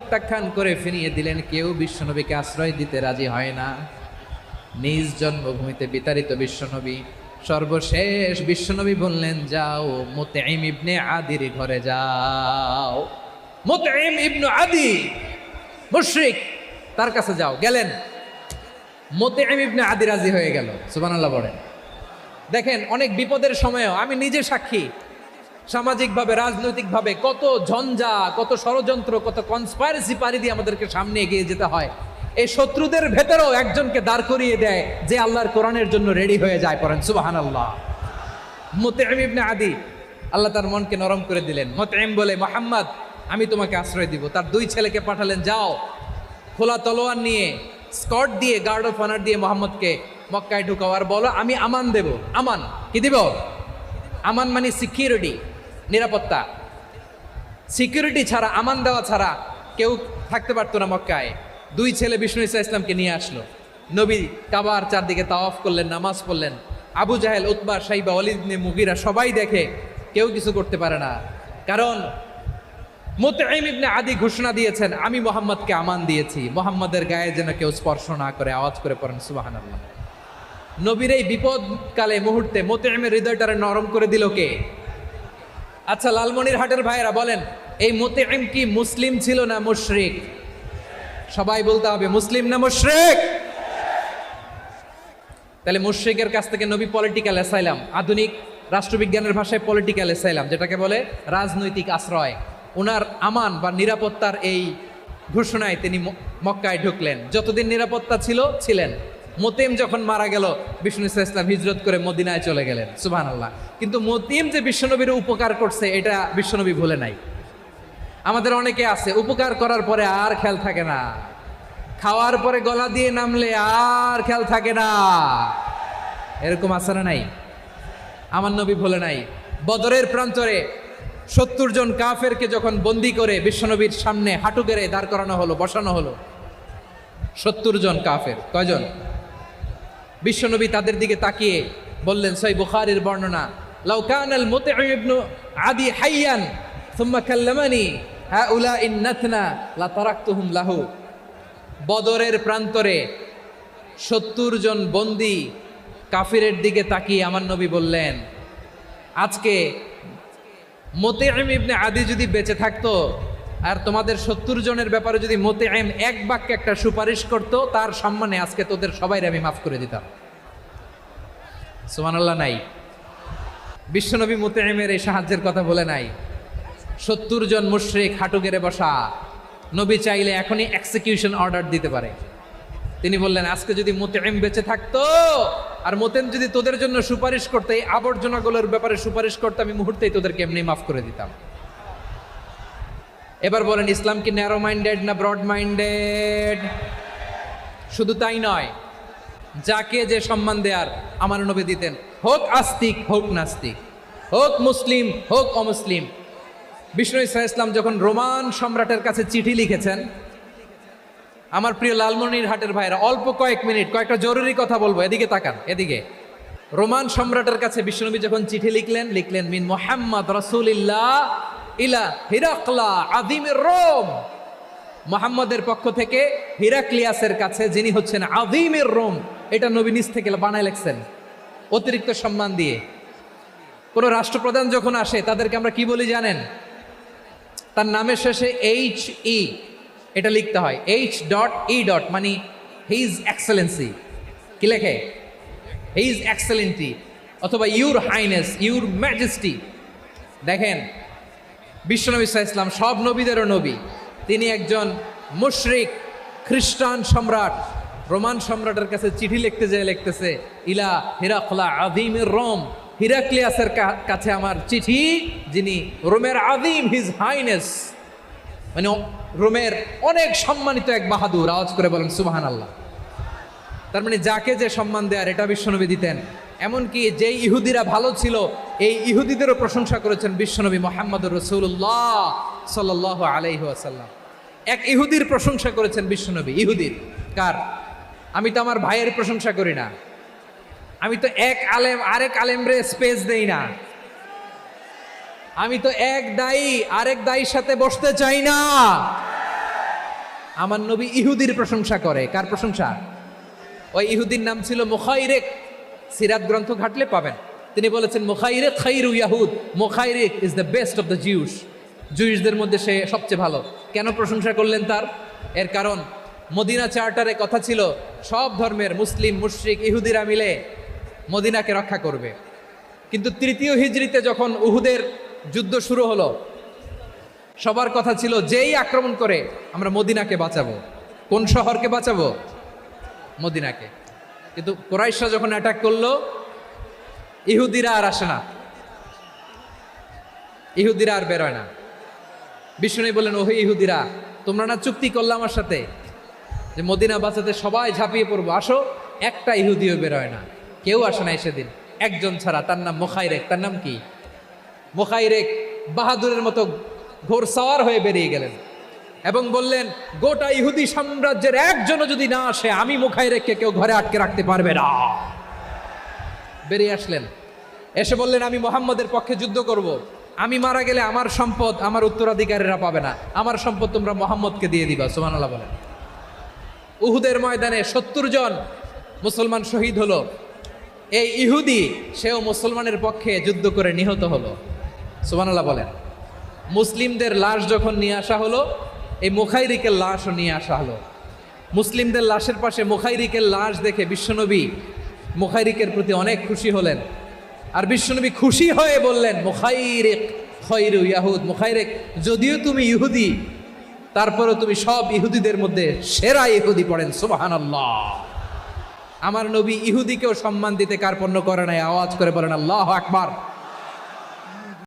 প্রত্যাখ্যান করে ফিরিয়ে দিলেন। কেউ বিশ্বনবীকে আশ্রয় দিতে রাজি হয় না। নিজ জন্মভূমিতে বিতাড়িত বিশ্বনবী, সর্বশেষ বিশ্বনবী বললেন, যাও মুতঈম ইবনে আদির ঘরে যাও। মুতঈম ইবনে আদি মুশরিক, তার কাছে যাও। গেলেন, মুতঈম ইবনে আদি রাজি হয়ে গেল। সুবহানাল্লাহ বলেন। দেখেন, অনেক বিপদের সময়ও আমি নিজে সাক্ষী, সামাজিকভাবে রাজনৈতিকভাবে কত ঝঞ্ঝা, কত ষড়যন্ত্র, কত কনস্পাইরেসি পাড়ি দিয়ে আমাদেরকে সামনে এগিয়ে যেতে হয়। এই শত্রুদের ভেতরেও একজনকে দাঁড় করিয়ে দেয় যে আল্লাহর কোরআনের জন্য রেডি হয়ে যায়। পড়েন সুবহানাল্লাহ। মুতঈম ইবনে আদি, আল্লাহ তার মনকে নরম করে দিলেন। মুতঈম বলে, মুহাম্মদ আমি তোমাকে আশ্রয় দিব। তার দুই ছেলেকে পাঠালেন, যাও খোলা তলোয়ার নিয়ে, স্কট দিয়ে, গার্ড অফ অনার দিয়ে মুহাম্মদকে মক্কায় ঢুকাও আর বলো আমি আমান দেব। আমান কি দিব? আমান মানে সিকিউরিটি, নিরাপত্তা। সিকিউরিটি ছাড়া, আমান দেওয়া ছাড়া কেউ থাকতে পারতো না মক্কায়। দুই ছেলে বিষ্ণু ইসা ইসলামকে নিয়ে আসলো। নবী কাবার চারদিকে তাওয়াফ করলেন, নামাজ পড়লেন। আবু জাহেল, উতবা, শাইবা, ওয়ালিদ ইবনে মুগীরা সবাই দেখে, কেউ কিছু করতে পারে না। কারণ মুতঈম ইবনে আদি ঘোষণা দিয়েছেন, আমি মুহাম্মদকে আমান দিয়েছি, মুহাম্মদের গায়ে যেন কেউ স্পর্শ না করে। আওয়াজ করে পড়েন সুবহানাল্লাহ। নবীর এই বিপদকালে মুহূর্তে মুতঈমের হৃদয়টারে নরম করে দিল কে? আচ্ছা, লালমনিরহাটের ভাইয়েরা বলেন, এই মুতঈম কি মুসলিম ছিল না মুশরিক? সবাই বলতে হবে, মুসলিম না মুশরিক? তাহলে মুশরিকের কাছ থেকে নবী পলিটিক্যাল অ্যাসাইলাম, আধুনিক রাষ্ট্রবিজ্ঞানের ভাষায় পলিটিক্যাল অ্যাসাইলাম, যেটাকে বলে রাজনৈতিক আশ্রয়, ওনার আমান বা নিরাপত্তার এই ঘোষণায় তিনি মক্কায় ঢুকলেন। যতদিন নিরাপত্তা ছিল ছিলেন। মুতঈম যখন মারা গেল, বিষ্ণু ইসলাম হিজরত করে মদিনায় চলে গেলেন। সুবহানাল্লাহ। কিন্তু মুতঈম যে বিশ্বনবীর উপকার করছে, এটা বিশ্বনবী ভুলে নাই। আমাদের অনেকে আছে, উপকার করার পরে আর খেয়াল থাকে না, খাওয়ার পরে গলা দিয়ে নামলে আর খেয়াল থাকে না। এরকম আছে না নাই? আমার নবী ভুলে নাই। বদরের প্রান্তরে 70 জন কাফেরকে যখন বন্দি করে বিশ্বনবীর সামনে হাঁটু গেড়ে দাঁড় করানো হলো, বসানো হলো, 70 জন কাফের। কয়জন? বিশ্বনবী তাদের দিকে তাকিয়ে বললেন, সহিহ বুখারীর বর্ণনা, লাউ কানাল মুতঈম ইবনে আদি হাইয়ান সুম্মা কাল্লামানি হাউলাইন নাতনা লা তারাকতুহুম লাহু। বদরের প্রান্তরে 70 জন বন্দী কাফিরের দিকে তাকিয়ে আমার নবী বললেন, আজকে মুতঈম ইবনে আদি যদি বেঁচে থাকতো আর তোমাদের 70 জনের ব্যাপারে যদি মুতঈম এক বাক্যে একটা সুপারিশ করত, তার সম্মানে আজকে তোদের সবাইকে আমি মাফ করে দিতাম। সুবহানাল্লাহ নাই? বিশ্বনবী মুতঈমের এই সাহায্যের কথা বলে নাই। 70 জন মুশরিক হাঁটু গেড়ে বসা, নবী চাইলে এখনই এক্সিকিউশন অর্ডার দিতে পারে। তিনি বললেন, আজকে যদি মুতঈম বেঁচে থাকতো আর মুতঈম যদি তোদের জন্য সুপারিশ করতে, এই আবর্জনাগুলোর ব্যাপারে সুপারিশ করতে, আমি মুহূর্তেই তোদেরকে এমনি মাফ করে দিতাম। এবার বলেন, ইসলাম কি ন্যারো মাইন্ডেড না ব্রড মাইন্ডেড? শুধু তাই নয়, যাকে যে সম্মান দেয়ার আমার নবী দিতেন, হোক আস্তিক হোক নাস্তিক, হোক মুসলিম হোক অমুসলিম। বিষ্ণু ইসলাম যখন রোমান সম্রাটের কাছে চিঠি লিখেছেন, আমার প্রিয় লালমনিরহাটের ভাইরা, অল্প কয়েক মিনিট কয়েকটা জরুরি কথা বলবো, এদিকে তাকান, এদিকে। রোমান সম্রাটের কাছে বিশ্বনবী যখন চিঠি লিখলেন মিন মুহাম্মদ রাসূলিল্লাহ ইলা হিরাকলা আযীমির রোম, মুহাম্মদের পক্ষ থেকে হিরাক্লিয়াসের কাছে, যিনি হচ্ছেন আযীমির রোম। এটা নবী নিজ থেকে বানায় লিখছেন, অতিরিক্ত সম্মান দিয়ে। কোন রাষ্ট্রপ্রধান যখন আসে, তাদেরকে আমরা কি বলি জানেন? তার নামের শেষে HE এটা লিখতে হয়, H.E. মানে হিজ এক্সেলেন্সি। কি লেখে? হিজ এক্সেলেন্টি, অথবা ইউর হাইনেস, ইউর ম্যাজেস্টি। দেখেন, বিশ্বনবী সাল্লাল্লাহু আলাইহি ওয়াসাল্লাম সব নবীদেরও নবী। তিনি একজন মুশরিক খ্রিস্টান সম্রাট, রোমান সম্রাটের কাছে চিঠি লিখতে যেয়ে লিখতেছে, ইলা হিরাকলা আযীমির রোম, হিরাক্লিয়াসের কাছে আমার চিঠি, যিনি রোমের আযীম, হিজ হাইনেস, মানে রোমের অনেক সম্মানিত এক বাহাদুর। আওয়াজ করে বলেন সুবহানাল্লাহ। তার মানে যাকে যে সম্মান দেয়ার, এটা বিশ্বনবী দিতেন। এমনকি যেই ইহুদিরা ভালো ছিল, এই ইহুদিদেরও প্রশংসা করেছেন বিশ্বনবী মুহাম্মদুর রাসূলুল্লাহ সাল্লাল্লাহু আলাইহি ওয়াসাল্লাম। এক ইহুদির প্রশংসা করেছেন বিশ্বনবী। ইহুদির কার? আমি তো আমার ভাইয়ের প্রশংসা করি না, আমি তো এক আলেম আরেক আলেমরে স্পেস দেই না, আমি তো এক দায়ী আরেক দায়ীর সাথে বসতে চাই না। আমার নবী ইহুদির প্রশংসা করে। কার প্রশংসা? ওই ইহুদির নাম ছিল মুখাইরেক। সিরাত গ্রন্থ ঘাটলে পাবেন। তিনি বলেছেন মুখাইরেক খাইরু ইয়াহুদ, Mukhayriq is the best of the Jews. জুইসদের মধ্যে সে সবচেয়ে ভালো। কেন প্রশংসা করলেন তার? এর কারণ মদিনা চার্টারে কথা ছিল সব ধর্মের মুসলিম, মুশরিক, ইহুদিরা মিলে মদিনাকে রক্ষা করবে। কিন্তু তৃতীয় হিজরিতে যখন উহুদের যুদ্ধ শুরু হলো, সবার কথা ছিল যেই আক্রমণ করে আমরা মদিনাকে বাঁচাবো। কোন শহরকে বাঁচাবো? মদিনাকে। কিন্তু কুরাইশরা যখন অ্যাটাক করলো, ইহুদিরা আর আসে না, ইহুদিরা আর বেরোয় না। বিষ্ণু বললেন, ওহে ইহুদিরা, তোমরা না চুক্তি করলে আমার সাথে যে মদিনা বাঁচাতে সবাই ঝাঁপিয়ে পড়বো, আসো। একটা ইহুদিও বেরোয় না, কেউ আসে না সেদিন, একজন ছাড়া। তার নাম মুখাইরেক। তার নাম কি? মুখাইরেক বাহাদুরের মতো ঘোড়সাওয়ার হয়ে বেরিয়ে গেলেন এবং বললেন, গোটা ইহুদি সাম্রাজ্যের একজনও যদি না আসে, আমি মুখাইরেককে কেউ ঘরে আটকে রাখতে পারবে না। বেরিয়ে আসলেন, এসে বললেন, আমি মুহাম্মদের পক্ষে যুদ্ধ করব। আমি মারা গেলে আমার সম্পদ আমার উত্তরাধিকারীরা পাবে না, আমার সম্পদ তোমরা মুহাম্মদকে দিয়ে দিবা। সুবহানাল্লাহ বলেন। উহুদের ময়দানে 70 জন মুসলমান শহীদ হলো। এই ইহুদি, সেও মুসলমানের পক্ষে যুদ্ধ করে নিহত হলো। সুবহানাল্লাহ বলেন। মুসলিমদের লাশ যখন নিয়ে আসা হলো, এই মুখাইরিকের লাশও নিয়ে আসা হলো। মুসলিমদের লাশের পাশে মুখাইরিকের লাশ দেখে বিশ্বনবী মুখাইরিকের প্রতি অনেক খুশি হলেন। আর বিশ্বনবী খুশি হয়ে বললেন, মুখাইরিক খায়রু ইয়াহুদ। মুখাইরিক, যদিও তুমি ইহুদি, তারপরেও তুমি সব ইহুদিদের মধ্যে সেরা ইহুদি। পড়েন সুবহানাল্লাহ। আমার নবী ইহুদিকেও সম্মান দিতে কার্পণ্য করে নাই। আওয়াজ করে বলেন আল্লাহু আকবার।